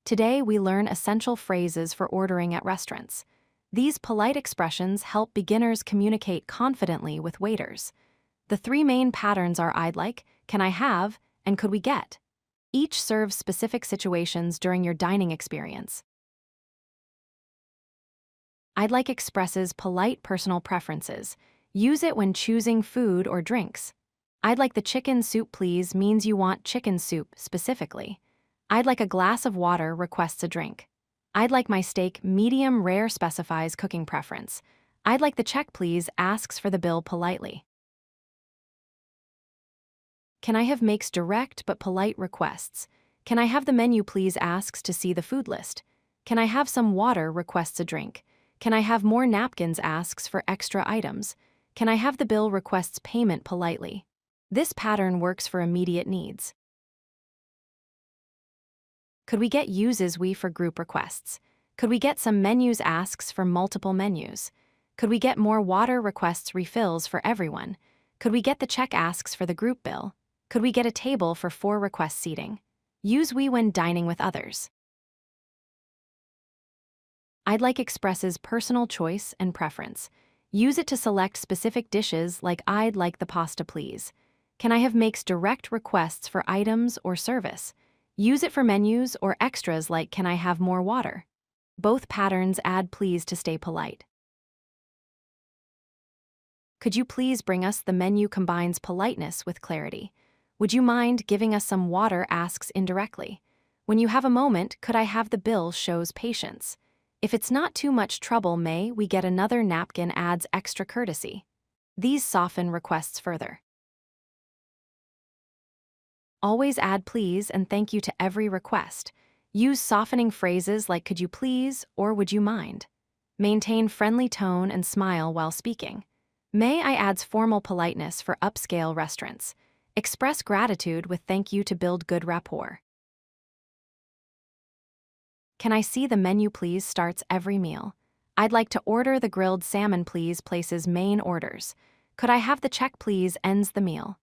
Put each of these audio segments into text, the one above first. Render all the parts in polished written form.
Today, we learn essential phrases for ordering at restaurants. These polite expressions help beginners communicate confidently with waiters. The three main patterns are I'd like, can I have, and could we get. Each serves specific situations during your dining experience. I'd like expresses polite personal preferences. Use it when choosing food or drinks. I'd like the chicken soup please means you want chicken soup specifically. I'd like a glass of water requests a drink. I'd like my steak medium rare specifies cooking preference. I'd like the check please asks for the bill politely. Can I have makes direct but polite requests. Can I have the menu please asks to see the food list. Can I have some water requests a drink. Can I have more napkins asks for extra items. Can I have the bill requests payment politely. This pattern works for immediate needs. Could we get uses we for group requests? Could we get some menus asks for multiple menus? Could we get more water requests refills for everyone? Could we get the check asks for the group bill? Could we get a table for 4 request seating? Use we when dining with others. I'd like expresses personal choice and preference. Use it to select specific dishes like I'd like the pasta please. Can I have makes direct requests for items or service? Use it for menus or extras like can I have more water? Both patterns add please to stay polite. Could you please bring us the menu combines politeness with clarity. Would you mind giving us some water asks indirectly. When you have a moment, could I have the bill shows patience. If it's not too much trouble, may we get another napkin adds extra courtesy. These soften requests further. Always add please and thank you to every request. Use softening phrases like could you please or would you mind. Maintain friendly tone and smile while speaking. May I adds formal politeness for upscale restaurants. Express gratitude with thank you to build good rapport. Can I see the menu please starts every meal. I'd like to order the grilled salmon please places main orders. Could I have the check please ends the meal.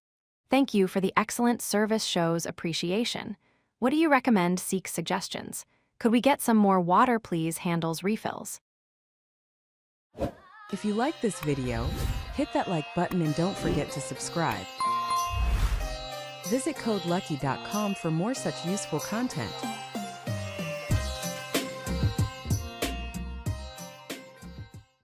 Thank you for the excellent service shows appreciation. What do you recommend seeks suggestions. Could we get some more water please handles refills. If you like this video, hit that like button and don't forget to subscribe. Visit codelucky.com for more such useful content.